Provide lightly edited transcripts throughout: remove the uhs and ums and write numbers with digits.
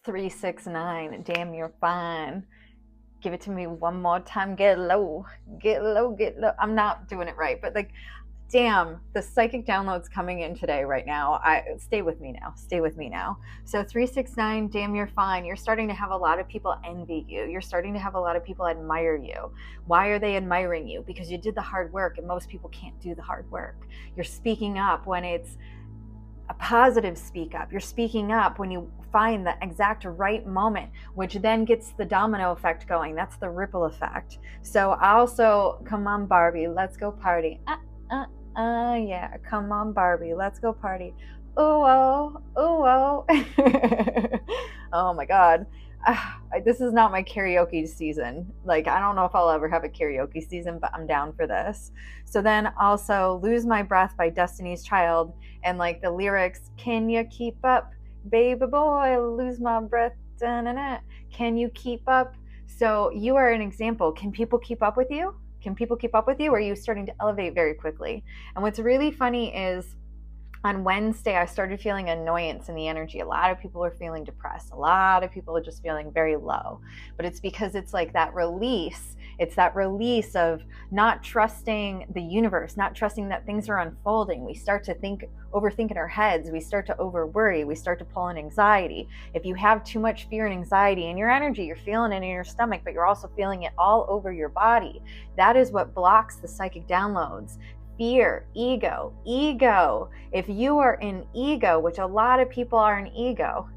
369, damn, you're fine. Give it to me one more time. Get low, get low, get low. I'm not doing it right, but like, damn, the psychic downloads coming in today right now. Stay with me now. Stay with me now. So 369, damn, you're fine. You're starting to have a lot of people envy you. You're starting to have a lot of people admire you. Why are they admiring you? Because you did the hard work, and most people can't do the hard work. You're speaking up when it's a positive speak up. You're speaking up when you find the exact right moment, which then gets the domino effect going. That's the ripple effect. So also, come on, Barbie, let's go party. Yeah, come on, Barbie, let's go party. Oh, oh, oh. Oh my God. This is not my karaoke season. Like, I don't know if I'll ever have a karaoke season, but I'm down for this. So then also Lose My Breath by Destiny's Child, and like the lyrics, can you keep up, baby boy, lose my breath, da-na-na. Can you keep up? So you are an example. Can people keep up with you? Can people keep up with you? Or are you starting to elevate very quickly? And what's really funny is on Wednesday, I started feeling annoyance in the energy. A lot of people are feeling depressed. A lot of people are just feeling very low. But it's because it's like that release. It's that release of not trusting the universe, not trusting that things are unfolding. We start to overthink in our heads. We start to over worry. We start to pull in anxiety. If you have too much fear and anxiety in your energy, you're feeling it in your stomach, but you're also feeling it all over your body. That is what blocks the psychic downloads. Fear, ego. If you are in ego, which a lot of people are in ego,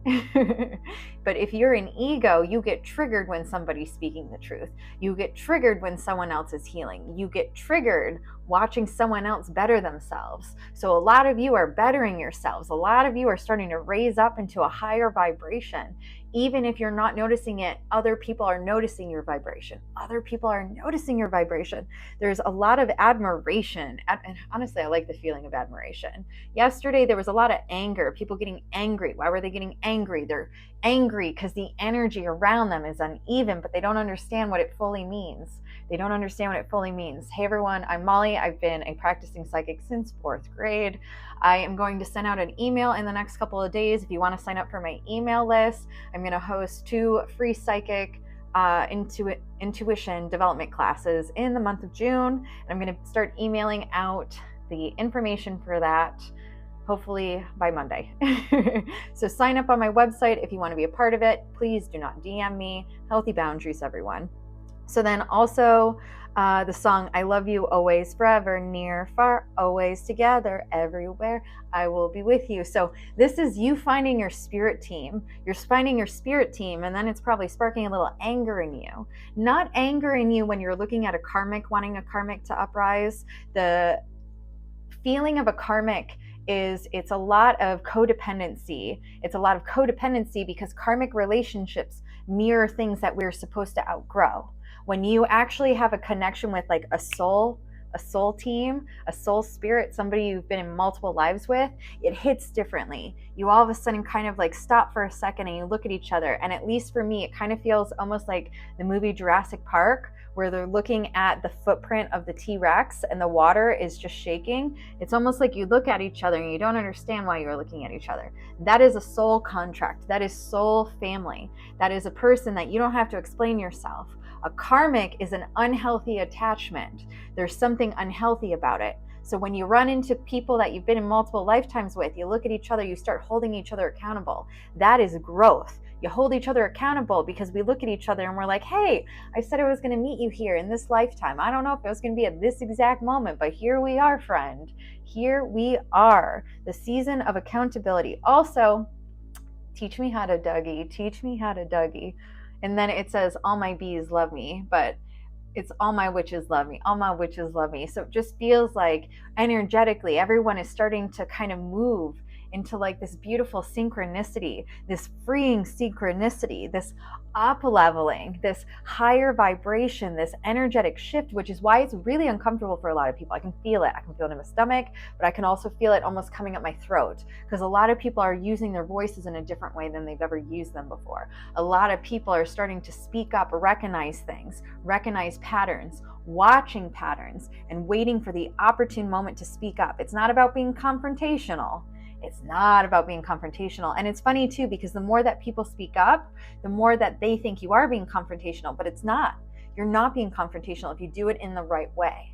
but if you're in ego, you get triggered when somebody's speaking the truth. You get triggered when someone else is healing. You get triggered watching someone else better themselves. So a lot of you are bettering yourselves. A lot of you are starting to raise up into a higher vibration. Even if you're not noticing it, other people are noticing your vibration. Other people are noticing your vibration. There's a lot of admiration. And honestly, I like the feeling of admiration. Yesterday, there was a lot of anger, people getting angry. Why were they getting angry? They're angry because the energy around them is uneven, but they don't understand what it fully means. They don't understand what it fully means. Hey everyone, I'm Molly. I've been a practicing psychic since 4th grade. I am going to send out an email in the next couple of days. If you want to sign up for my email list, I'm going to host 2 free psychic intuition development classes in the month of June. And I'm going to start emailing out the information for that hopefully by Monday. So sign up on my website if you want to be a part of it. Please do not DM me. Healthy boundaries, everyone. So then also the song, I love you always, forever, near, far, always, together, everywhere, I will be with you. So this is you finding your spirit team. You're finding your spirit team, and then it's probably sparking a little anger in you. Not anger in you when you're looking at a karmic, wanting a karmic to uprise. The feeling of a karmic is it's a lot of codependency. It's a lot of codependency because karmic relationships mirror things that we're supposed to outgrow. When you actually have a connection with like a soul team, a soul spirit, somebody you've been in multiple lives with, it hits differently. You all of a sudden kind of like stop for a second and you look at each other. And at least for me, it kind of feels almost like the movie Jurassic Park, where they're looking at the footprint of the T-Rex and the water is just shaking. It's almost like you look at each other and you don't understand why you're looking at each other. That is a soul contract. That is soul family. That is a person that you don't have to explain yourself. A karmic is an unhealthy attachment. There's something unhealthy about it. So when you run into people that you've been in multiple lifetimes with, you look at each other, you start holding each other accountable. That is growth. You hold each other accountable because we look at each other and we're like, hey, I said I was going to meet you here in this lifetime. I don't know if it was going to be at this exact moment, but here we are, friend. Here we are. The season of accountability. Also, teach me how to Dougie. Teach me how to Dougie. And then it says, all my bees love me, but it's all my witches love me. All my witches love me. So it just feels like energetically, everyone is starting to kind of move into like this beautiful synchronicity, this freeing synchronicity, this up leveling, this higher vibration, this energetic shift, which is why it's really uncomfortable for a lot of people. I can feel it. I can feel it in my stomach, but I can also feel it almost coming up my throat because a lot of people are using their voices in a different way than they've ever used them before. A lot of people are starting to speak up, recognize things, recognize patterns, watching patterns, and waiting for the opportune moment to speak up. It's not about being confrontational. It's not about being confrontational. And it's funny too, because the more that people speak up, the more that they think you are being confrontational, but it's not. You're not being confrontational if you do it in the right way.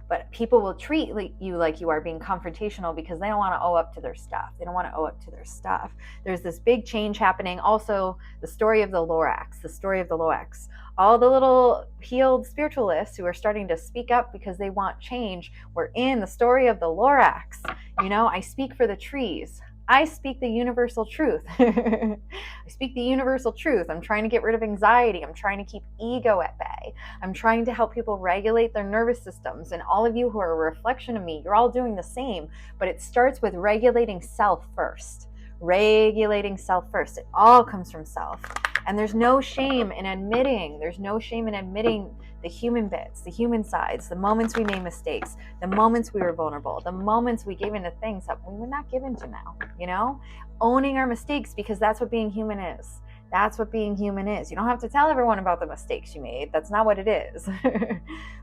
But people will treat you like you are being confrontational because they don't want to owe up to their stuff. They don't want to owe up to their stuff. There's this big change happening. Also, the story of the Lorax. All the little healed spiritualists who are starting to speak up because they want change were in the story of the Lorax. I speak for the trees. I speak the universal truth. I speak the universal truth. I'm trying to get rid of anxiety. I'm trying to keep ego at bay. I'm trying to help people regulate their nervous systems. And all of you who are a reflection of me, you're all doing the same. But it starts with regulating self first. Regulating self first. It all comes from self. And there's no shame in admitting the human bits, the human sides, the moments we made mistakes, the moments we were vulnerable, the moments we gave into things that we would not give into now, owning our mistakes, because that's what being human is. That's what being human is. You don't have to tell everyone about the mistakes you made. That's not what it is.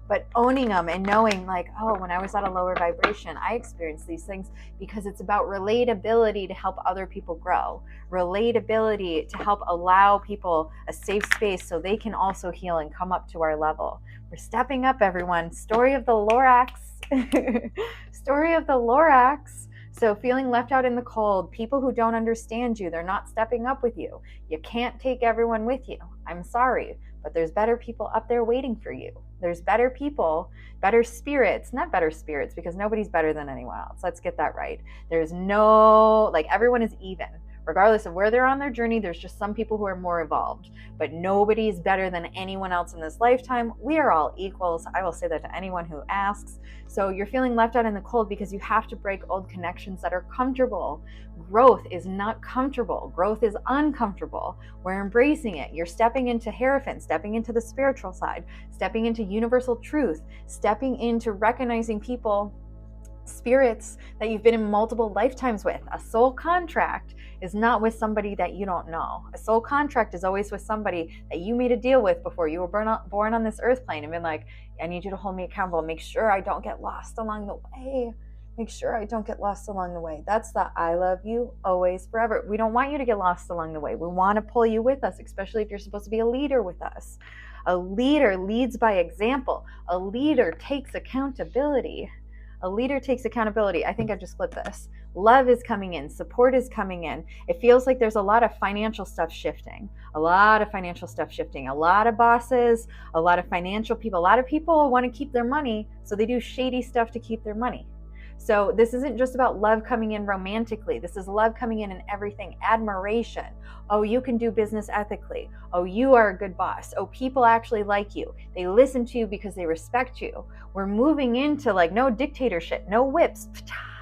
But owning them and knowing when I was at a lower vibration, I experienced these things, because it's about relatability to help other people grow. Relatability to help allow people a safe space so they can also heal and come up to our level. We're stepping up, everyone. Story of the Lorax. Story of the Lorax. So feeling left out in the cold, people who don't understand you, they're not stepping up with you. You can't take everyone with you. I'm sorry, but there's better people up there waiting for you. There's better people, better spirits, not better spirits, because nobody's better than anyone else. Let's get that right. There's everyone is even. Regardless of where they're on their journey, there's just some people who are more evolved, but nobody's better than anyone else in this lifetime. We are all equals. I will say that to anyone who asks. So you're feeling left out in the cold because you have to break old connections that are comfortable. Growth is not comfortable. Growth is uncomfortable. We're embracing it. You're stepping into Hierophant, stepping into the spiritual side, stepping into universal truth, stepping into recognizing people, spirits that you've been in multiple lifetimes with. A soul contract is not with somebody that you don't know. A soul contract is always with somebody that you made a deal with before you were born on this earth plane, and been like, I need you to hold me accountable. Make sure I don't get lost along the way. Make sure I don't get lost along the way. That's the I love you always forever. We don't want you to get lost along the way. We want to pull you with us, especially if you're supposed to be a leader with us. A leader leads by example. A leader takes accountability. A leader takes accountability. I think I just flipped this. Love is coming in. Support is coming in. It feels like there's a lot of financial stuff shifting. A lot of bosses, a lot of financial people. A lot of people want to keep their money, so they do shady stuff to keep their money. So this isn't just about love coming in romantically. This is love coming in everything. Admiration. Oh, you can do business ethically. Oh, you are a good boss. Oh, people actually like you. They listen to you because they respect you. We're moving into no dictatorship, no whips.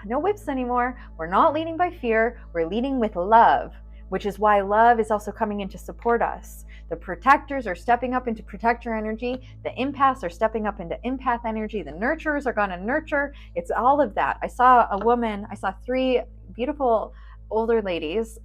No whips anymore. We're not leading by fear. We're leading with love, which is why love is also coming in to support us. The protectors are stepping up into protector energy. The empaths are stepping up into empath energy. The nurturers are going to nurture. It's all of that. I saw 3 beautiful older ladies,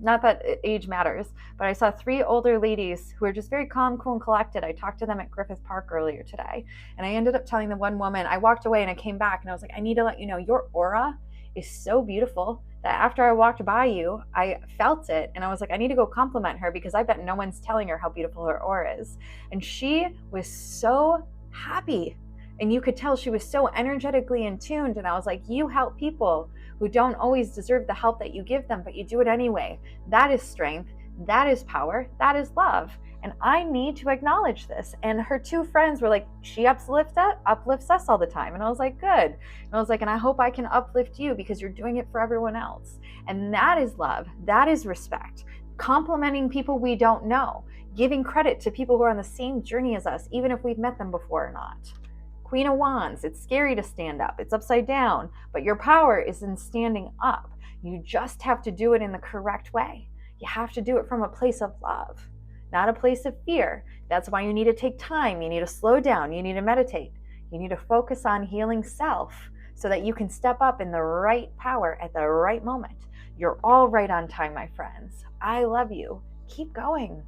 not that age matters, but I saw 3 older ladies who are just very calm, cool, and collected. I talked to them at Griffith Park earlier today, and I ended up telling the one woman, I walked away and I came back and I was like, I need to let you know, your aura is so beautiful that after I walked by you, I felt it. And I was like, I need to go compliment her, because I bet no one's telling her how beautiful her aura is. And she was so happy. And you could tell she was so energetically in tuned. And I was like, you help people who don't always deserve the help that you give them, but you do it anyway. That is strength. That is power. That is love. And I need to acknowledge this. And her 2 friends were like, she uplifts us all the time. And I was like, good. And I was like, and I hope I can uplift you, because you're doing it for everyone else. And that is love. That is respect. Complimenting people we don't know. Giving credit to people who are on the same journey as us, even if we've met them before or not. Queen of Wands, it's scary to stand up. It's upside down. But your power is in standing up. You just have to do it in the correct way. You have to do it from a place of love, not a place of fear. That's why you need to take time. You need to slow down. You need to meditate. You need to focus on healing self so that you can step up in the right power at the right moment. You're all right on time, my friends. I love you. Keep going.